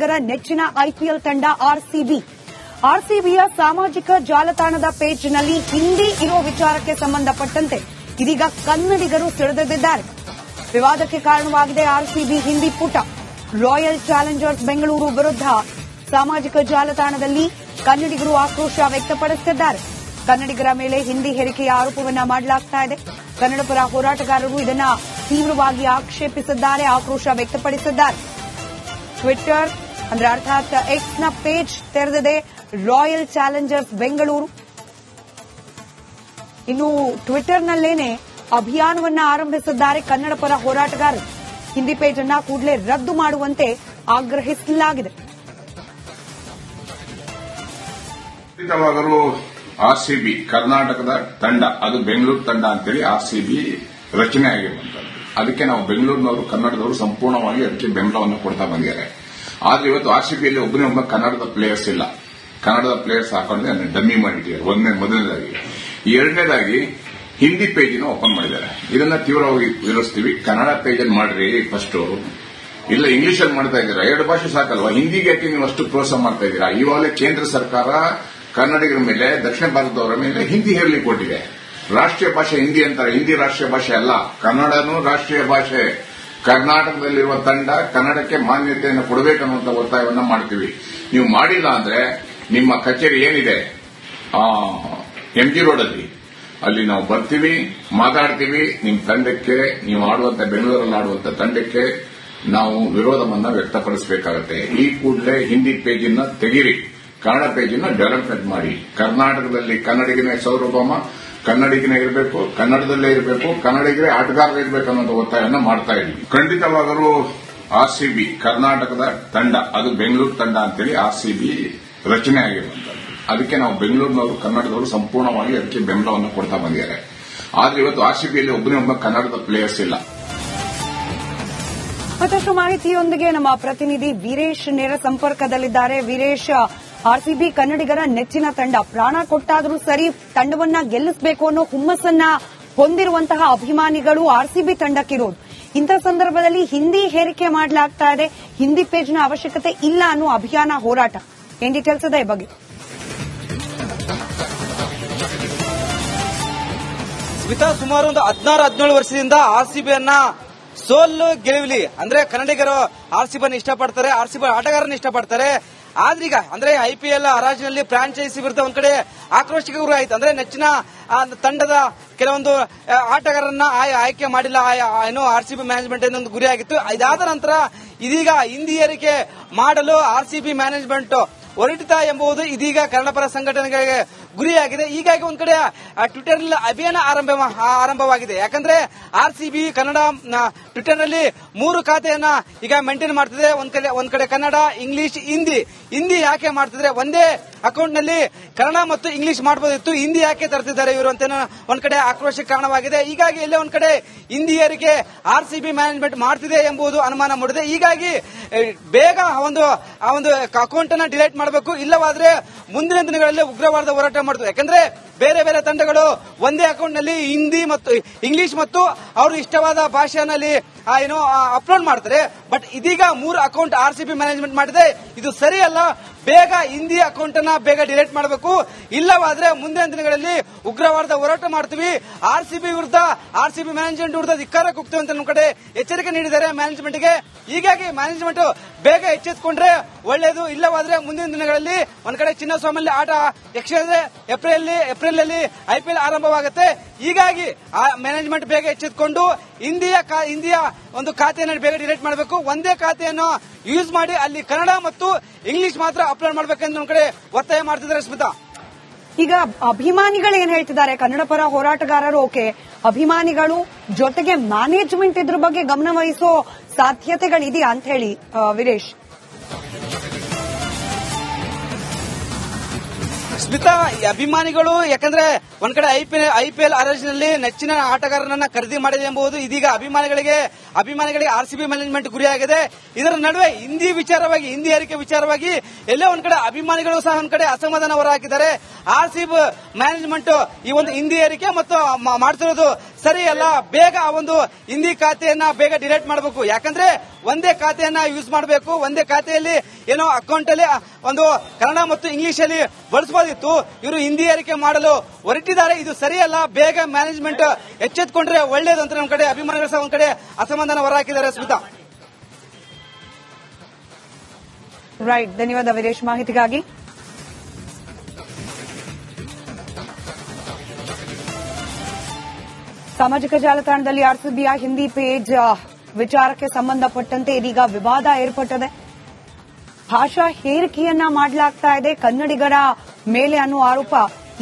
ಕನ್ನಡಿಗರ ನೆಚ್ಚಿನ ಐಪಿಎಲ್ ತಂಡ ಆರ್ಸಿಬಿಯ ಸಾಮಾಜಿಕ ಜಾಲತಾಣದ ಪೇಜ್ನಲ್ಲಿ ಹಿಂದಿ ಇರೋ ವಿಚಾರಕ್ಕೆ ಸಂಬಂಧಪಟ್ಟಂತೆ ಇದೀಗ ಕನ್ನಡಿಗರು ಸಿಡಿದಿದ್ದಾರೆ. ವಿವಾದಕ್ಕೆ ಕಾರಣವಾಗಿದೆ ಆರ್ಸಿಬಿ ಹಿಂದಿ ಪುಟ. ರಾಯಲ್ ಚಾಲೆಂಜರ್ಸ್ ಬೆಂಗಳೂರು ವಿರುದ್ಧ ಸಾಮಾಜಿಕ ಜಾಲತಾಣದಲ್ಲಿ ಕನ್ನಡಿಗರು ಆಕ್ರೋಶ ವ್ಯಕ್ತಪಡಿಸುತ್ತಿದ್ದಾರೆ. ಕನ್ನಡಿಗರ ಮೇಲೆ ಹಿಂದಿ ಹೇರಿಕೆಯ ಆರೋಪವನ್ನ ಮಾಡಲಾಗ್ತಾ ಇದೆ. ಕನ್ನಡ ಪರ ಹೋರಾಟಗಾರರು ಇದನ್ನ ತೀವ್ರವಾಗಿ ಆಕ್ಷೇಪಿಸಿದ್ದಾರೆ, ಆಕ್ರೋಶ ವ್ಯಕ್ತಪಡಿಸಿದ್ದಾರೆ. ಟ್ವಿಟರ್ ಅಂದ್ರೆ ಅರ್ಥಾತ್ ಎಕ್ಸ್ನ ಪೇಜ್ ತೆರೆದಿದೆ ರಾಯಲ್ ಚಾಲೆಂಜರ್ಸ್ ಬೆಂಗಳೂರು. ಇನ್ನು ಟ್ವಿಟರ್ನಲ್ಲೇನೆ ಅಭಿಯಾನವನ್ನ ಆರಂಭಿಸಿದ್ದಾರೆ ಕನ್ನಡ ಪರ ಹೋರಾಟಗಾರರು. ಹಿಂದಿ ಪೇಜ್ ಅನ್ನ ಕೂಡಲೇ ರದ್ದು ಮಾಡುವಂತೆ ಆಗ್ರಹಿಸಲಾಗಿದೆ. ಆರ್ಸಿಬಿ ಕರ್ನಾಟಕದ ತಂಡ, ಅದು ಬೆಂಗಳೂರು ತಂಡ ಅಂತೇಳಿ ಆರ್ಸಿಬಿ ರಚನೆ ಆಗಿರುವಂತದ್ದು. ಅದಕ್ಕೆ ನಾವು ಬೆಂಗಳೂರಿನವರು ಕನ್ನಡದವರು ಸಂಪೂರ್ಣವಾಗಿ ಅದಕ್ಕೆ ಬೆಂಬಲವನ್ನು ಕೊಡ್ತಾ ಬಂದಿದ್ದಾರೆ. ಆದ್ರೆ ಇವತ್ತು ಆರ್ಸಿಬಿಯಲ್ಲಿ ಒಬ್ಬ ಕನ್ನಡದ ಪ್ಲೇಯರ್ಸ್ ಇಲ್ಲ. ಕನ್ನಡದ ಪ್ಲೇಯರ್ಸ್ ಹಾಕೊಂಡ್ರೆ ಡಮ್ಮಿ ಮಾಡಿಟ್ಟಿದ್ದಾರೆ. ಮೊದಲನೇದಾಗಿ. ಎರಡನೇದಾಗಿ ಹಿಂದಿ ಪೇಜಿನ ಓಪನ್ ಮಾಡಿದ್ದಾರೆ. ಇದನ್ನ ತೀವ್ರವಾಗಿ ವಿರೋಧಿಸ್ತೀವಿ. ಕನ್ನಡ ಪೇಜಲ್ಲಿ ಮಾಡ್ರಿ ಫಸ್ಟ್. ಇಲ್ಲ ಇಂಗ್ಲಿಷಲ್ಲಿ ಮಾಡ್ತಾ ಇದ್ದೀರಾ, ಎರಡು ಭಾಷೆ ಸಾಕಲ್ವಾ? ಹಿಂದಿಗೆ ಯಾಕೆ ನೀವು ಅಷ್ಟು ಪ್ರೋತ್ಸಾಹ ಮಾಡ್ತಾ ಇದ್ದೀರಾ? ಇವಾಗಲೇ ಕೇಂದ್ರ ಸರ್ಕಾರ ಕನ್ನಡಿಗರ ಮೇಲೆ, ದಕ್ಷಿಣ ಭಾರತದವರ ಮೇಲೆ ಹಿಂದಿ ಹೇರಲಿಕ್ಕೆ ಕೊಟ್ಟಿದೆ. ರಾಷ್ಟ್ರೀಯ ಭಾಷೆ ಹಿಂದಿ ಅಂತಾರೆ. ಹಿಂದಿ ರಾಷ್ಟ್ರೀಯ ಭಾಷೆ ಅಲ್ಲ, ಕನ್ನಡನೂ ರಾಷ್ಟ್ರೀಯ ಭಾಷೆ. ಕರ್ನಾಟಕದಲ್ಲಿರುವ ತಂಡ ಕನ್ನಡಕ್ಕೆ ಮಾನ್ಯತೆಯನ್ನು ಕೊಡಬೇಕನ್ನುವಂತ ಒತ್ತಾಯವನ್ನ ಮಾಡ್ತೀವಿ. ನೀವು ಮಾಡಿಲ್ಲ ಅಂದ್ರೆ ನಿಮ್ಮ ಕಚೇರಿ ಏನಿದೆ ಎಂಜಿ ರೋಡಲ್ಲಿ, ಅಲ್ಲಿ ನಾವು ಬರ್ತೀವಿ, ಮಾತಾಡ್ತೀವಿ. ನಿಮ್ಮ ತಂಡಕ್ಕೆ, ನೀವು ಆಡುವಂತ ಬೆಂಗಳೂರಲ್ಲಿ ಆಡುವಂತ ತಂಡಕ್ಕೆ ನಾವು ವಿರೋಧವನ್ನ ವ್ಯಕ್ತಪಡಿಸಬೇಕಾಗುತ್ತೆ. ಈ ಕೂಡಲೇ ಹಿಂದಿ ಪೇಜನ್ನ ತೆಗೀರಿ, ಕನ್ನಡ ಪೇಜನ್ನ ಡೆವಲಪ್ಮೆಂಟ್ ಮಾಡಿ. ಕರ್ನಾಟಕದಲ್ಲಿ ಕನ್ನಡಿಗನೇ ಸೌರಭಮ, ಕನ್ನಡಿಗನೇ ಇರಬೇಕು, ಕನ್ನಡದಲ್ಲೇ ಇರಬೇಕು, ಕನ್ನಡಿಗರೇ ಆಟಗಾರರೇ ಇರಬೇಕು ಅನ್ನೋ ಒತ್ತಾಯವನ್ನು ಮಾಡ್ತಾ ಇದ್ವಿ. ಖಂಡಿತವಾಗಲೂ ಆರ್ಸಿಬಿ ಕರ್ನಾಟಕದ ತಂಡ, ಅದು ಬೆಂಗಳೂರು ತಂಡ ಅಂತೇಳಿ ಆರ್ಸಿಬಿ ರಚನೆ ಆಗಿರುವಂತದ್ದು. ಅದಕ್ಕೆ ನಾವು ಬೆಂಗಳೂರಿನವರು ಕನ್ನಡದವರು ಸಂಪೂರ್ಣವಾಗಿ ಅದಕ್ಕೆ ಬೆಂಬಲವನ್ನು ಕೊಡ್ತಾ ಬಂದಿದ್ದಾರೆ. ಆದ್ರೆ ಇವತ್ತು ಆರ್ಸಿಬಿಯಲ್ಲಿ ಒಬ್ಬ ಕನ್ನಡದ ಪ್ಲೇಯರ್ಸ್ ಇಲ್ಲ. ಮತ್ತಷ್ಟು ಮಾಹಿತಿಯೊಂದಿಗೆ ನಮ್ಮ ಪ್ರತಿನಿಧಿ ವೀರೇಶ್ ನೇರ ಸಂಪರ್ಕದಲ್ಲಿದ್ದಾರೆ. ವೀರೇಶ್, ಆರ್ಸಿಬಿ ಕನ್ನಡಿಗರ ನೆಚ್ಚಿನ ತಂಡ, ಪ್ರಾಣ ಕೊಟ್ಟಾದರೂ ಸರಿ ತಂಡವನ್ನ ಗೆಲ್ಲಿಸಬೇಕು ಅನ್ನೋ ಹುಮ್ಮಸ್ಸನ್ನ ಹೊಂದಿರುವಂತಹ ಅಭಿಮಾನಿಗಳು ಆರ್ಸಿಬಿ ತಂಡಕ್ಕಿರೋದು. ಇಂಥ ಸಂದರ್ಭದಲ್ಲಿ ಹಿಂದಿ ಹೇರಿಕೆ ಮಾಡಲಾಗ್ತಾ ಇದೆ, ಹಿಂದಿ ಪೇಜ್ನ ಅವಶ್ಯಕತೆ ಇಲ್ಲ ಅನ್ನೋ ಅಭಿಯಾನ, ಹೋರಾಟ. ಏನ್ ಡೀಟೇಲ್ಸ್ ಇದೆ ಈ ಬಗ್ಗೆ? ಸ್ಮಿತಾ, ಸುಮಾರು ಒಂದು 16-17 ವರ್ಷದಿಂದ ಆರ್ಸಿಬಿಯನ್ನ ಸೋಲು ಗೆಲುವಿಲಿ ಅಂದ್ರೆ ಕನ್ನಡಿಗರು ಆರ್ಸಿಬಿಯನ್ನು ಇಷ್ಟಪಡ್ತಾರೆ, ಆರ್ಸಿಬಿ ಆಟಗಾರರನ್ನ ಇಷ್ಟಪಡ್ತಾರೆ. ಆದ್ರೀಗ ಅಂದ್ರೆ ಐಪಿಎಲ್ ಹರಾಜಿನಲ್ಲಿ ಫ್ರಾಂಚೈಸಿ ವಿರುದ್ಧ ಒಂದ್ ಕಡೆ ಆಕ್ರೋಶಕ್ಕೆ ಗುರಿ ಆಯ್ತು. ಅಂದ್ರೆ ನೆಚ್ಚಿನ ತಂಡದ ಕೆಲವೊಂದು ಆಟಗಾರರನ್ನ ಆಯ್ಕೆ ಮಾಡಿಲ್ಲ ಏನೋ ಆರ್ಸಿಬಿ ಮ್ಯಾನೇಜ್ಮೆಂಟ್ ಒಂದು ಗುರಿ ಆಗಿತ್ತು. ಇದಾದ ನಂತರ ಇದೀಗ ಹಿಂದಿ ಏರಿಕೆ ಮಾಡಲು ಆರ್ಸಿಬಿ ಮ್ಯಾನೇಜ್ಮೆಂಟ್ ಹೊರಟಿತಾ ಎಂಬುದು ಇದೀಗ ಕನ್ನಡ ಪರ ಸಂಘಟನೆಗಳಿಗೆ ಗುರಿಯಾಗಿದೆ. ಹೀಗಾಗಿ ಒಂದ್ ಕಡೆ ಟ್ವಿಟರ್ ನಲ್ಲಿ ಅಭಿಯಾನ ಆರಂಭವಾಗಿದೆ. ಯಾಕಂದ್ರೆ ಆರ್ಸಿಬಿ ಕನ್ನಡ ಟ್ವಿಟರ್ ನಲ್ಲಿ 3 ಖಾತೆಯನ್ನ ಈಗ ಮೇಂಟೈನ್ ಮಾಡ್ತಿದೆ. ಒಂದ್ ಕಡೆ ಕನ್ನಡ, ಇಂಗ್ಲಿಷ್, ಹಿಂದಿ ಯಾಕೆ ಮಾಡ್ತಿದ್ರೆ? ಒಂದೇ ಅಕೌಂಟ್ ನಲ್ಲಿ ಕನ್ನಡ ಮತ್ತು ಇಂಗ್ಲಿಷ್ ಮಾಡಬಹುದಿತ್ತು, ಹಿಂದಿ ಯಾಕೆ ತರ್ತಿದ್ದಾರೆ ಇವರು ಅಂತ ಒಂದ್ ಕಡೆ ಆಕ್ರೋಶಕ್ಕೆ ಕಾರಣವಾಗಿದೆ. ಹೀಗಾಗಿ ಎಲ್ಲೇ ಒಂದ್ ಕಡೆ ಹಿಂದಿ ಏರಿಕೆ ಆರ್ಸಿಬಿ ಮ್ಯಾನೇಜ್ಮೆಂಟ್ ಮಾಡ್ತಿದೆ ಎಂಬುದು ಅನುಮಾನ ಮೂಡಿದೆ. ಹೀಗಾಗಿ ಬೇಗ ಒಂದು ಅಕೌಂಟ್ ಅನ್ನ ಡಿಲೀಟ್ ಮಾಡಬೇಕು, ಇಲ್ಲವಾದ್ರೆ ಮುಂದಿನ ದಿನಗಳಲ್ಲಿ ಉಗ್ರವಾದ ಹೋರಾಟ ಮಾಡ್ತದೆ. ಯಾಕಂದ್ರೆ ಬೇರೆ ಬೇರೆ ತಂಡಗಳು ಒಂದೇ ಅಕೌಂಟ್ ನಲ್ಲಿ ಹಿಂದಿ ಮತ್ತು ಇಂಗ್ಲಿಷ್ ಮತ್ತು ಅವರು ಇಷ್ಟವಾದ ಭಾಷೆಯಲ್ಲಿ ಅಪ್ಲೋಡ್ ಮಾಡ್ತಾರೆ. ಬಟ್ ಇದೀಗ 3 ಅಕೌಂಟ್ ಆರ್ಸಿಬಿ ಮ್ಯಾನೇಜ್ಮೆಂಟ್ ಮಾಡಿದೆ, ಇದು ಸರಿಯಲ್ಲ. ಬೇಗ ಹಿಂದಿ ಅಕೌಂಟ್ ಅನ್ನ ಬೇಗ ಡಿಲೀಟ್ ಮಾಡಬೇಕು, ಇಲ್ಲವಾದ್ರೆ ಮುಂದಿನ ದಿನಗಳಲ್ಲಿ ಉಗ್ರವಾದ ಹೋರಾಟ ಮಾಡ್ತೀವಿ. ಆರ್ಸಿಬಿ ಮ್ಯಾನೇಜ್ಮೆಂಟ್ ವಿರುದ್ಧ ಧಿಕ್ಕಾರ ಕೂಗ್ತೀವಿ ಅಂತ ನಮ್ಮ ಕಡೆ ಎಚ್ಚರಿಕೆ ನೀಡಿದ್ದಾರೆ ಮ್ಯಾನೇಜ್ಮೆಂಟ್ಗೆ. ಹೀಗಾಗಿ ಮ್ಯಾನೇಜ್ಮೆಂಟ್ ಬೇಗ ಎಚ್ಚೆತ್ತುಕೊಂಡ್ರೆ ಒಳ್ಳೆಯದು, ಇಲ್ಲವಾದ್ರೆ ಮುಂದಿನ ದಿನಗಳಲ್ಲಿ ಒಂದ್ ಕಡೆ ಚಿನ್ನಸ್ವಾಮಿಯಲ್ಲಿ ಆಟ ಏಪ್ರಿಲ್ ನಲ್ಲಿ ಐಪಿಎಲ್ ಆರಂಭವಾಗುತ್ತೆ. ಹೀಗಾಗಿ ಮ್ಯಾನೇಜ್ಮೆಂಟ್ ಬೇಗ ಎಚ್ಚೆತ್ತುಕೊಂಡು ಹಿಂದಿಯ ಒಂದು ಖಾತೆಯನ್ನು ಬೇಗ ಡಿಲೀಟ್ ಮಾಡಬೇಕು. ಒಂದೇ ಖಾತೆಯನ್ನು ಯೂಸ್ ಮಾಡಿ ಅಲ್ಲಿ ಕನ್ನಡ ಮತ್ತು ಇಂಗ್ಲಿಷ್ ಮಾತ್ರ ಅಪ್ಲೋಡ್ ಮಾಡಬೇಕೆಂದು ನಮ್ಮ ಕಡೆ ಒತ್ತಾಯ ಮಾಡ್ತಿದ್ದಾರೆ. ಸ್ಮಿತಾ, ಈಗ ಅಭಿಮಾನಿಗಳು ಏನ್ ಹೇಳ್ತಿದ್ದಾರೆ? ಕನ್ನಡ ಪರ ಹೋರಾಟಗಾರರು ಓಕೆ, ಅಭಿಮಾನಿಗಳು ಜೊತೆಗೆ ಮ್ಯಾನೇಜ್ಮೆಂಟ್ ಇದ್ರ ಬಗ್ಗೆ ಗಮನ ವಹಿಸೋ ಸಾಧ್ಯತೆಗಳಿದೆಯಾ ಅಂತ ಹೇಳಿ ವೀರೇಶ್? ಸ್ಮಿತಾ, ಅಭಿಮಾನಿಗಳು ಯಾಕಂದ್ರೆ ಒಂದ್ ಕಡೆ ಐಪಿಎಲ್ ಹರಾಜಿನಲ್ಲಿ ನೆಚ್ಚಿನ ಆಟಗಾರರನ್ನ ಖರೀದಿ ಮಾಡಿದೆ ಎಂಬುದು ಇದೀಗ ಅಭಿಮಾನಿಗಳಿಗೆ ಆರ್ಸಿಬಿ ಮ್ಯಾನೇಜ್ಮೆಂಟ್ ಗುರಿಯಾಗಿದೆ. ಇದರ ನಡುವೆ ಹಿಂದಿ ಏರಿಕೆ ವಿಚಾರವಾಗಿ ಎಲ್ಲೇ ಒಂದ್ ಕಡೆ ಅಭಿಮಾನಿಗಳು ಸಹ ಒಂದ್ ಕಡೆ ಅಸಮಾಧಾನ ಹೊರಹಾಕಿದ್ದಾರೆ. ಆರ್ಸಿಬಿ ಮ್ಯಾನೇಜ್ಮೆಂಟ್ ಈ ಒಂದು ಹಿಂದಿ ಏರಿಕೆ ಮತ್ತು ಮಾಡ್ತಿರೋದು ಸರಿ ಅಲ್ಲ. ಬೇಗ ಆ ಒಂದು ಹಿಂದಿ ಖಾತೆಯನ್ನ ಬೇಗ ಡಿಲೀಟ್ ಮಾಡಬೇಕು. ಯಾಕಂದ್ರೆ ಒಂದೇ ಖಾತೆಯನ್ನ ಯೂಸ್ ಮಾಡಬೇಕು. ಒಂದೇ ಖಾತೆಯಲ್ಲಿ ಏನೋ ಅಕೌಂಟ್ ಅಲ್ಲಿ ಒಂದು ಕನ್ನಡ ಮತ್ತು ಇಂಗ್ಲಿಷ್ ಅಲ್ಲಿ ಬಳಸಬಹುದಿತ್ತು. ಇವರು ಹಿಂದಿ ಏರಿಕೆ ಮಾಡಲು ಹೊರಟಿದ್ದಾರೆ. ಇದು ಸರಿಯಲ್ಲ. ಬೇಗ ಮ್ಯಾನೇಜ್ಮೆಂಟ್ ಎಚ್ಚೆತ್ಕೊಂಡ್ರೆ ಒಳ್ಳೇದು ಅಂತ ನಮ್ಮ ಕಡೆ ಅಭಿಮಾನಿಗಳು ಸಹ ಒಂದ್ ಕಡೆ ಅಸಮಾಧಾನ ಹೊರಹಾಕಿದ್ದಾರೆ. ಸ್ಮಿತಾ, ರೈಟ್, ಧನ್ಯವಾದ ವೀರೇಶ್ ಮಾಹಿತಿಗಾಗಿ. ಸಾಮಾಜಿಕ ಜಾಲತಾಣದಲ್ಲಿ ಆರ್ಸಿಬಿಯ ಹಿಂದಿ ಪೇಜ್ ವಿಚಾರಕ್ಕೆ ಸಂಬಂಧಪಟ್ಟಂತೆ ಇದೀಗ ವಿವಾದ ಏರ್ಪಟ್ಟಿದೆ. ಭಾಷಾ ಹೇರಿಕೆಯನ್ನ ಮಾಡಲಾಗ್ತಾ ಇದೆ ಕನ್ನಡಿಗರ ಮೇಲೆ ಅನ್ನೋ ಆರೋಪ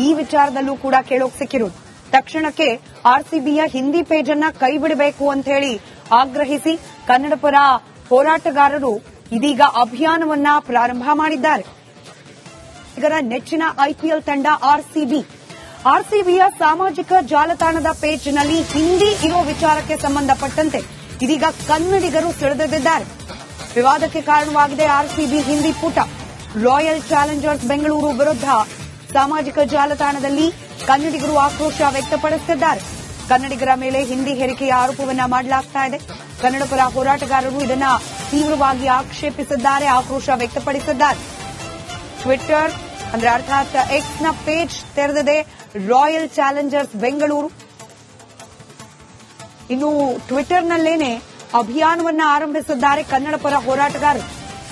ಈ ವಿಚಾರದಲ್ಲೂ ಕೂಡ ಕೇಳೋಕ್ ಸಿಕ್ಕಿರುವುದು. ತಕ್ಷಣಕ್ಕೆ ಆರ್ಸಿಬಿಯ ಹಿಂದಿ ಪೇಜ್ ಅನ್ನ ಕೈ ಬಿಡಬೇಕು ಅಂತ ಹೇಳಿ ಆಗ್ರಹಿಸಿ ಕನ್ನಡ ಪರ ಹೋರಾಟಗಾರರು ಇದೀಗ ಅಭಿಯಾನವನ್ನ ಪ್ರಾರಂಭ ಮಾಡಿದ್ದಾರೆ. ಇದರ ನೆಚ್ಚಿನ ಐಪಿಎಲ್ ತಂಡ ಆರ್ಸಿಬಿಯ ಸಾಮಾಜಿಕ ಜಾಲತಾಣದ ಪೇಜ್ನಲ್ಲಿ ಹಿಂದಿ ಇರೋ ವಿಚಾರಕ್ಕೆ ಸಂಬಂಧಪಟ್ಟಂತೆ ಇದೀಗ ಕನ್ನಡಿಗರು ಸೆಳೆದಿದ್ದಾರೆ. ವಿವಾದಕ್ಕೆ ಕಾರಣವಾಗಿದೆ ಆರ್ಸಿಬಿ ಹಿಂದಿ ಪುಟ. ರಾಯಲ್ ಚಾಲೆಂಜರ್ಸ್ ಬೆಂಗಳೂರು ವಿರುದ್ಧ ಸಾಮಾಜಿಕ ಜಾಲತಾಣದಲ್ಲಿ ಕನ್ನಡಿಗರು ಆಕ್ರೋಶ ವ್ಯಕ್ತಪಡಿಸುತ್ತಿದ್ದಾರೆ. ಕನ್ನಡಿಗರ ಮೇಲೆ ಹಿಂದಿ ಹೇರಿಕೆಯ ಆರೋಪವನ್ನ ಮಾಡಲಾಗ್ತಾ ಇದೆ. ಕನ್ನಡ ಪರ ಹೋರಾಟಗಾರರು ಇದನ್ನ ತೀವ್ರವಾಗಿ ಆಕ್ಷೇಪಿಸಿದ್ದಾರೆ, ಆಕ್ರೋಶ ವ್ಯಕ್ತಪಡಿಸಿದ್ದಾರೆ. ಟ್ವಿಟರ್ ಅಂದ್ರೆ ಅರ್ಥಾತ್ ಎಕ್ಸ್ ನ ಪೇಜ್ ತೆರೆದಿದೆ ರಾಯಲ್ ಚಾಲೆಂಜರ್ಸ್ ಬೆಂಗಳೂರು. ಇನ್ನು ಟ್ವಿಟರ್ನಲ್ಲೇನೆ ಅಭಿಯಾನವನ್ನ ಆರಂಭಿಸಿದ್ದಾರೆ ಕನ್ನಡ ಪರ ಹೋರಾಟಗಾರರು.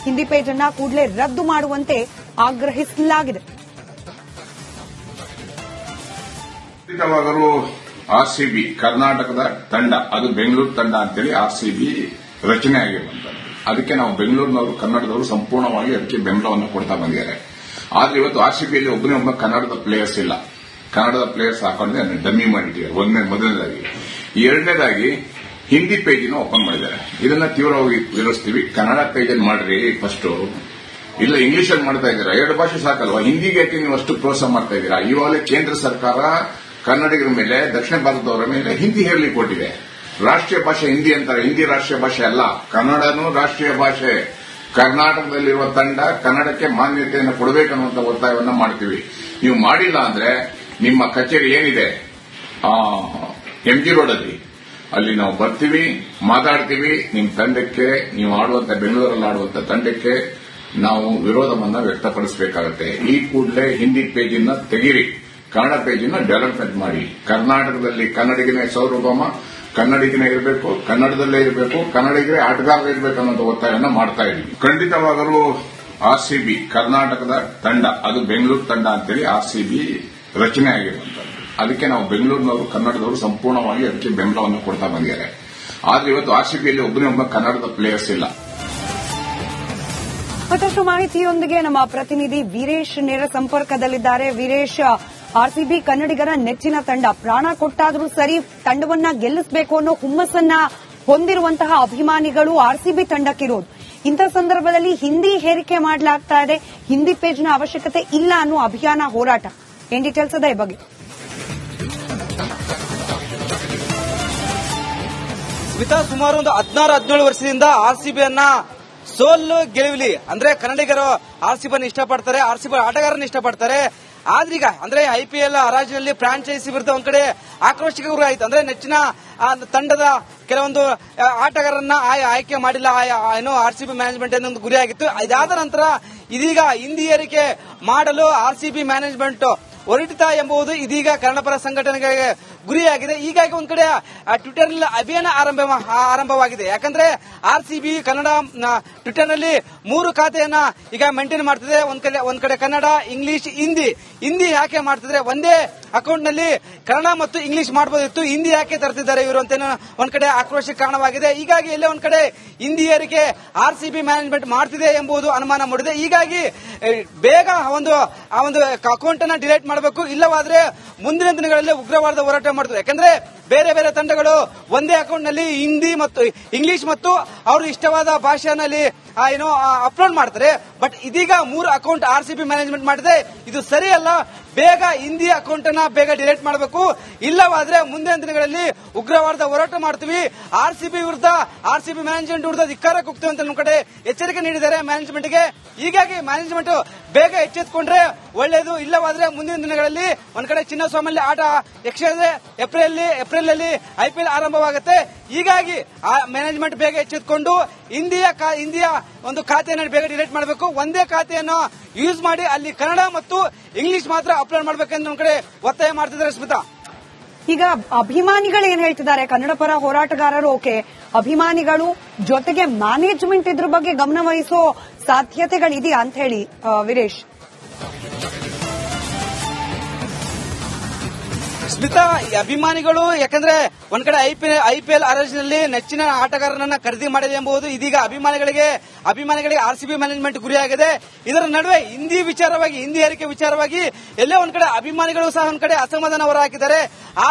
ಹಿಂದಿ ಪೇಜ್ ಅನ್ನ ಕೂಡಲೇ ರದ್ದು ಮಾಡುವಂತೆ ಆಗ್ರಹಿಸಲಾಗಿದೆ. ಆರ್ಸಿಬಿ ಕರ್ನಾಟಕದ ತಂಡ, ಅದು ಬೆಂಗಳೂರು ತಂಡ ಅಂತೇಳಿ ಆರ್ಸಿಬಿ ರಚನೆ ಆಗಿರುವಂತದ್ದು. ಅದಕ್ಕೆ ನಾವು ಬೆಂಗಳೂರಿನವರು ಕನ್ನಡದವರು ಸಂಪೂರ್ಣವಾಗಿ ಅದಕ್ಕೆ ಬೆಂಬಲವನ್ನು ಕೊಡ್ತಾ ಬಂದಿದ್ದಾರೆ. ಆದ್ರೆ ಇವತ್ತು ಆರ್ಸಿಬಿಯಲ್ಲಿ ಒಬ್ಬ ಕನ್ನಡದ ಪ್ಲೇಯರ್ಸ್ ಇಲ್ಲ. ಕನ್ನಡದ ಪ್ಲೇಯರ್ಸ್ ಹಾಕೊಂಡ್ರೆ ಡಮ್ಮಿ ಮಾಡಿಟ್ಟಿದ್ದಾರೆ. ಮೊದಲನೇದಾಗಿ. ಎರಡನೇದಾಗಿ ಹಿಂದಿ ಪೇಜಿನ ಓಪನ್ ಮಾಡಿದ್ದಾರೆ. ಇದನ್ನ ತೀವ್ರವಾಗಿ ವಿರೋಧಿಸ್ತೀವಿ. ಕನ್ನಡ ಪೇಜಲ್ಲಿ ಮಾಡ್ರಿ ಫಸ್ಟ್. ಇಲ್ಲ ಇಂಗ್ಲಿಷಲ್ಲಿ ಮಾಡ್ತಾ ಇದ್ದೀರಾ, 2 ಭಾಷೆ ಸಾಕಲ್ವಾ? ಹಿಂದಿಗೆ ಯಾಕೆ ನೀವು ಅಷ್ಟು ಪ್ರೋತ್ಸಾಹ ಮಾಡ್ತಾ ಇದ್ದೀರಾ? ಇವಾಗಲೇ ಕೇಂದ್ರ ಸರ್ಕಾರ ಕನ್ನಡಿಗರ ಮೇಲೆ, ದಕ್ಷಿಣ ಭಾರತದವರ ಮೇಲೆ ಹಿಂದಿ ಹೇರಲಿಕ್ಕೆ ಕೊಟ್ಟಿದೆ. ರಾಷ್ಟ್ರೀಯ ಭಾಷೆ ಹಿಂದಿ ಅಂತಾರೆ. ಹಿಂದಿ ರಾಷ್ಟ್ರೀಯ ಭಾಷೆ ಅಲ್ಲ, ಕನ್ನಡನೂ ರಾಷ್ಟ್ರೀಯ ಭಾಷೆ. ಕರ್ನಾಟಕದಲ್ಲಿರುವ ತಂಡ ಕನ್ನಡಕ್ಕೆ ಮಾನ್ಯತೆಯನ್ನು ಕೊಡಬೇಕನ್ನುವಂತ ಒತ್ತಾಯವನ್ನು ಮಾಡ್ತೀವಿ. ನೀವು ಮಾಡಿಲ್ಲ ಅಂದ್ರೆ ನಿಮ್ಮ ಕಚೇರಿ ಏನಿದೆ ಎಂಜಿ ರೋಡಲ್ಲಿ, ಅಲ್ಲಿ ನಾವು ಬರ್ತೀವಿ, ಮಾತಾಡ್ತೀವಿ. ನಿಮ್ಮ ತಂಡಕ್ಕೆ, ನೀವು ಆಡುವಂತ ಬೆಂಗಳೂರಲ್ಲಿ ಆಡುವಂತ ತಂಡಕ್ಕೆ ನಾವು ವಿರೋಧವನ್ನ ವ್ಯಕ್ತಪಡಿಸಬೇಕಾಗುತ್ತೆ. ಈ ಕೂಡಲೇ ಹಿಂದಿ ಪೇಜಿನ ತೆಗೀರಿ, ಕನ್ನಡ ಪೇಜಿನ ಡೆವಲಪ್ಮೆಂಟ್ ಮಾಡಿ. ಕರ್ನಾಟಕದಲ್ಲಿ ಕನ್ನಡಿಗನೇ ಸೌರಭಮ, ಕನ್ನಡಿಗನೇ ಇರಬೇಕು, ಕನ್ನಡದಲ್ಲೇ ಇರಬೇಕು, ಕನ್ನಡಿಗರೇ ಆಟಗಾರರೇ ಇರಬೇಕು ಅನ್ನೋ ಒತ್ತಾಯವನ್ನು ಮಾಡ್ತಾ ಇದ್ದೀವಿ. ಖಂಡಿತವಾಗಲೂ ಆರ್ಸಿಬಿ ಕರ್ನಾಟಕದ ತಂಡ, ಅದು ಬೆಂಗಳೂರು ತಂಡ ಅಂತೇಳಿ ಆರ್ಸಿಬಿ ರಚನೆ ಆಗಿರುವಂತದ್ದು. ಅದಕ್ಕೆ ನಾವು ಬೆಂಗಳೂರಿನವರು ಕನ್ನಡದವರು ಸಂಪೂರ್ಣವಾಗಿ ಅದಕ್ಕೆ ಬೆಂಬಲವನ್ನು ಕೊಡ್ತಾ ಬಂದಿದ್ದಾರೆ. ಆದ್ರೆ ಇವತ್ತು ಆರ್ಸಿಬಿಯಲ್ಲಿ ಒಬ್ಬ ಕನ್ನಡದ ಪ್ಲೇಯರ್ಸ್ ಇಲ್ಲ. ಮತ್ತಷ್ಟು ಮಾಹಿತಿಯೊಂದಿಗೆ ನಮ್ಮ ಪ್ರತಿನಿಧಿ ವೀರೇಶ್ ನೇರ ಸಂಪರ್ಕದಲ್ಲಿದ್ದಾರೆ. ವೀರೇಶ್, ಆರ್ಸಿಬಿ ಕನ್ನಡಿಗರ ನೆಚ್ಚಿನ ತಂಡ, ಪ್ರಾಣ ಕೊಟ್ಟಾದರೂ ಸರಿ ತಂಡವನ್ನ ಗೆಲ್ಲಿಸಬೇಕು ಅನ್ನೋ ಹುಮ್ಮಸ್ಸನ್ನ ಹೊಂದಿರುವಂತಹ ಅಭಿಮಾನಿಗಳು ಆರ್ಸಿಬಿ ತಂಡಕ್ಕಿರೋದು. ಇಂಥ ಸಂದರ್ಭದಲ್ಲಿ ಹಿಂದಿ ಹೇರಿಕೆ ಮಾಡಲಾಗ್ತಾ ಇದೆ, ಹಿಂದಿ ಪೇಜ್ನ ಅವಶ್ಯಕತೆ ಇಲ್ಲ ಅನ್ನೋ ಅಭಿಯಾನ, ಹೋರಾಟ. ಏನ್ ಡೀಟೇಲ್ಸ್ ಇದೆ ಈ ಬಗ್ಗೆ? ಸ್ಮಿತಾ, ಸುಮಾರು ಒಂದು 16-17 ವರ್ಷದಿಂದ ಆರ್ಸಿಬಿಯನ್ನ ಸೋಲು ಗೆಲುವಿಲಿ ಅಂದ್ರೆ ಕನ್ನಡಿಗರು ಆರ್ಸಿಬಿಯನ್ನು ಇಷ್ಟಪಡ್ತಾರೆ, ಆರ್ಸಿಬಿ ಆಟಗಾರರನ್ನ ಇಷ್ಟಪಡ್ತಾರೆ. ಆದ್ರೀಗ ಅಂದ್ರೆ ಐಪಿಎಲ್ ಹರಾಜಿನಲ್ಲಿ ಫ್ರಾಂಚೈಸಿ ವಿರುದ್ಧ ಒಂದ್ ಕಡೆ ಆಕ್ರೋಶಕ್ಕೆ ಗುರಿ ಆಯ್ತು. ಅಂದ್ರೆ ನೆಚ್ಚಿನ ತಂಡದ ಕೆಲವೊಂದು ಆಟಗಾರರನ್ನ ಆಯ್ಕೆ ಮಾಡಿಲ್ಲ ಏನೋ ಆರ್ಸಿಬಿ ಮ್ಯಾನೇಜ್ಮೆಂಟ್ ಅನ್ನೊಂದು ಗುರಿ ಆಗಿತ್ತು. ಇದಾದ ನಂತರ ಇದೀಗ ಹಿಂದಿ ಏರಿಕೆ ಮಾಡಲು ಆರ್ಸಿಬಿ ಮ್ಯಾನೇಜ್ಮೆಂಟ್ ಹೊರಟಿತಾ ಎಂಬುದು ಇದೀಗ ಕನ್ನಡಪರ ಸಂಘಟನೆಗಳಿಗೆ ಗುರಿಯಾಗಿದೆ. ಹೀಗಾಗಿ ಒಂದ್ ಕಡೆ ಟ್ವಿಟರ್ ನಲ್ಲಿ ಅಭಿಯಾನ ಆರಂಭವಾಗಿದೆ. ಯಾಕಂದ್ರೆ ಆರ್ಸಿಬಿ ಕನ್ನಡ ಟ್ವಿಟರ್ ನಲ್ಲಿ 3 ಖಾತೆಯನ್ನ ಈಗ ಮೇಂಟೈನ್ ಮಾಡ್ತಿದೆ. ಒಂದ್ ಕಡೆ ಕನ್ನಡ, ಇಂಗ್ಲಿಷ್, ಹಿಂದಿ ಯಾಕೆ ಮಾಡ್ತಿದ್ರೆ? ಒಂದೇ ಅಕೌಂಟ್ ನಲ್ಲಿ ಕನ್ನಡ ಮತ್ತು ಇಂಗ್ಲಿಷ್ ಮಾಡಬಹುದಿತ್ತು, ಹಿಂದಿ ಯಾಕೆ ತರ್ತಿದ್ದಾರೆ ಇವರು ಅಂತ ಒಂದ್ ಕಡೆ ಆಕ್ರೋಶಕ್ಕೆ ಕಾರಣವಾಗಿದೆ. ಹೀಗಾಗಿ ಎಲ್ಲೇ ಒಂದ್ ಕಡೆ ಹಿಂದಿ ಏರಿಕೆ ಆರ್ಸಿಬಿ ಮ್ಯಾನೇಜ್ಮೆಂಟ್ ಮಾಡ್ತಿದೆ ಎಂಬುದು ಅನುಮಾನ ಮೂಡಿದೆ. ಹೀಗಾಗಿ ಬೇಗ ಆ ಒಂದು ಅಕೌಂಟ್ ಅನ್ನ ಡಿಲೀಟ್ ಮಾಡಬೇಕು, ಇಲ್ಲವಾದ್ರೆ ಮುಂದಿನ ದಿನಗಳಲ್ಲಿ ಉಗ್ರವಾದ ಹೋರಾಟ ಮಾಡ್ತಾರೆ. ಯಾಕಂದ್ರೆ ಬೇರೆ ಬೇರೆ ತಂಡಗಳು ಒಂದೇ ಅಕೌಂಟ್ ನಲ್ಲಿ ಹಿಂದಿ ಮತ್ತು ಇಂಗ್ಲಿಷ್ ಮತ್ತು ಅವರು ಇಷ್ಟವಾದ ಭಾಷೆಯಲ್ಲಿ ಅಪ್ಲೋಡ್ ಮಾಡ್ತಾರೆ. ಬಟ್ ಇದೀಗ 3 ಅಕೌಂಟ್ ಆರ್ಸಿಬಿ ಮ್ಯಾನೇಜ್ಮೆಂಟ್ ಮಾಡಿದೆ. ಇದು ಸರಿಯಲ್ಲ. ಬೇಗ ಹಿಂದಿ ಅಕೌಂಟ್ ಅನ್ನ ಬೇಗ ಡಿಲೀಟ್ ಮಾಡಬೇಕು, ಇಲ್ಲವಾದ್ರೆ ಮುಂದಿನ ದಿನಗಳಲ್ಲಿ ಉಗ್ರವಾದ ಹೋರಾಟ ಮಾಡ್ತೀವಿ. ಆರ್ಸಿಬಿ ಮ್ಯಾನೇಜ್ಮೆಂಟ್ ವಿರುದ್ಧ ಧಿಕ್ಕಾರ ಕೂಗ್ತೀವಿ ಅಂತ ನಮ್ಮ ಕಡೆ ಎಚ್ಚರಿಕೆ ನೀಡಿದ್ದಾರೆ ಮ್ಯಾನೇಜ್ಮೆಂಟ್ಗೆ. ಹೀಗಾಗಿ ಮ್ಯಾನೇಜ್ಮೆಂಟ್ ಬೇಗ ಎಚ್ಚೆತ್ಕೊಂಡ್ರೆ ಒಳ್ಳೇದು, ಇಲ್ಲವಾದ್ರೆ ಮುಂದಿನ ದಿನಗಳಲ್ಲಿ ಒಂದ್ ಕಡೆ ಚಿನ್ನಸ್ವಾಮಿಯಲ್ಲಿ ಆಟ ಏಪ್ರಿಲ್ ಏಪ್ರಿಲ್ ನಲ್ಲಿ IPL ಆರಂಭವಾಗುತ್ತೆ. ಹೀಗಾಗಿ ಆ ಮ್ಯಾನೇಜ್ಮೆಂಟ್ ಬೇಗ ಎಚ್ಚೆತ್ತುಕೊಂಡು ಹಿಂದಿಯ ಒಂದು ಖಾತೆಯನ್ನು ಬೇಗ ಡಿಲೀಟ್ ಮಾಡಬೇಕು. ಒಂದೇ ಖಾತೆಯನ್ನು ಯೂಸ್ ಮಾಡಿ ಅಲ್ಲಿ ಕನ್ನಡ ಮತ್ತು ಇಂಗ್ಲಿಷ್ ಮಾತ್ರ ಅಪ್ಲೋಡ್ ಮಾಡಬೇಕೆಂದು ನಮ್ಮ ಕಡೆ ಒತ್ತಾಯ ಮಾಡ್ತಿದ್ದಾರೆ ಸ್ಮಿತಾ. ಈಗ ಅಭಿಮಾನಿಗಳು ಏನ್ ಹೇಳ್ತಿದ್ದಾರೆ, ಕನ್ನಡ ಪರ ಹೋರಾಟಗಾರರು ಓಕೆ, ಅಭಿಮಾನಿಗಳು ಜೊತೆಗೆ ಮ್ಯಾನೇಜ್ಮೆಂಟ್ ಇದ್ರ ಬಗ್ಗೆ ಗಮನ ವಹಿಸೋ ಸಾಧ್ಯತೆಗಳಿದೆಯಾ ಅಂತ ಹೇಳಿ ವೀರೇಶ್? ಸ್ಮಿತಾ, ಈ ಅಭಿಮಾನಿಗಳು ಯಾಕಂದ್ರೆ ಒಂದ್ ಕಡೆ IPL ಅರಜಿನಲ್ಲಿ ನೆಚ್ಚಿನ ಆಟಗಾರನನ್ನ ಖರೀದಿ ಮಾಡಿದೆ ಎಂಬುದು ಇದೀಗ ಅಭಿಮಾನಿಗಳಿಗೆ RCB ಮ್ಯಾನೇಜ್ಮೆಂಟ್ ಗುರಿಯಾಗಿದೆ. ಇದರ ನಡುವೆ ಹಿಂದಿ ಏರಿಕೆ ವಿಚಾರವಾಗಿ ಎಲ್ಲೇ ಒಂದ್ ಕಡೆ ಅಭಿಮಾನಿಗಳು ಸಹ ಒಂದ್ ಕಡೆ ಅಸಮಾಧಾನ ಹೊರಹಾಕಿದ್ದಾರೆ.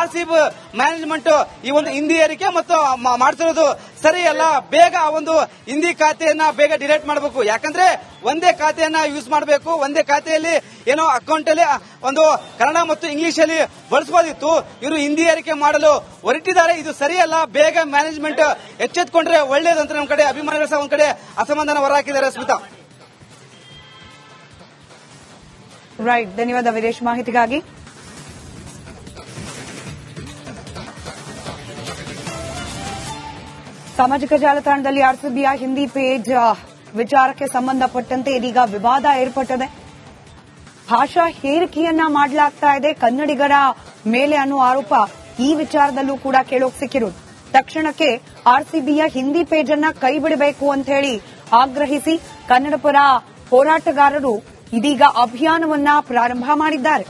RCB ಮ್ಯಾನೇಜ್ಮೆಂಟ್ ಈ ಒಂದು ಹಿಂದಿ ಏರಿಕೆ ಮತ್ತು ಮಾಡ್ತಿರೋದು ಸರಿಯಲ್ಲ, ಬೇಗ ಆ ಒಂದು ಹಿಂದಿ ಖಾತೆಯನ್ನ ಬೇಗ ಡಿಲೀಟ್ ಮಾಡಬೇಕು. ಯಾಕಂದ್ರೆ ಒಂದೇ ಖಾತೆಯನ್ನ ಯೂಸ್ ಮಾಡಬೇಕು, ಒಂದೇ ಖಾತೆಯಲ್ಲಿ ಏನೋ ಅಕೌಂಟ್ ಅಲ್ಲಿ ಒಂದು ಕನ್ನಡ ಮತ್ತು ಇಂಗ್ಲಿಷ್ ಅಲ್ಲಿ ಬಳಸಬಹುದಿತ್ತು. ಇವರು ಹಿಂದಿ ಏರಿಕೆ ಮಾಡಲು ಹೊರಟಿದ್ದಾರೆ, ಇದು ಸರಿಯಲ್ಲ, ಬೇಗ ಮ್ಯಾನೇಜ್ಮೆಂಟ್ ಎಚ್ಚೆತ್ತುಕೊಂಡ್ರೆ ಒಳ್ಳೇದಂತ ನಮ್ಮ ಕಡೆ ಅಭಿಮಾನಿಗಳು ಸಹ ಒಂದ್ ಕಡೆ ಅಸಮಾಧಾನ ಹೊರಹಾಕಿದ್ದಾರೆ ಸ್ಮಿತಾ. ರೈಟ್, ಧನ್ಯವಾದ ವೀರೇಶ್ ಮಾಹಿತಿಗಾಗಿ. ಸಾಮಾಜಿಕ ಜಾಲತಾಣದಲ್ಲಿ RCBಯ ಹಿಂದಿ ಪೇಜ್ ವಿಚಾರಕ್ಕೆ ಸಂಬಂಧಪಟ್ಟಂತೆ ಇದೀಗ ವಿವಾದ ಏರ್ಪಟ್ಟಿದೆ. ಭಾಷಾ ಹೇರಿಕೆಯನ್ನ ಮಾಡಲಾಗ್ತಾ ಇದೆ ಕನ್ನಡಿಗರ ಮೇಲೆ ಅನ್ನೋ ಆರೋಪ ಈ ವಿಚಾರದಲ್ಲೂ ಕೂಡ ಕೇಳೋಕ್ ಸಿಕ್ಕಿರೋದು. ತಕ್ಷಣಕ್ಕೆ RCBಯ ಹಿಂದಿ ಪೇಜ್ ಅನ್ನ ಕೈ ಬಿಡಬೇಕು ಅಂತ ಹೇಳಿ ಆಗ್ರಹಿಸಿ ಕನ್ನಡ ಪರ ಹೋರಾಟಗಾರರು ಇದೀಗ ಅಭಿಯಾನವನ್ನ ಪ್ರಾರಂಭ ಮಾಡಿದ್ದಾರೆ.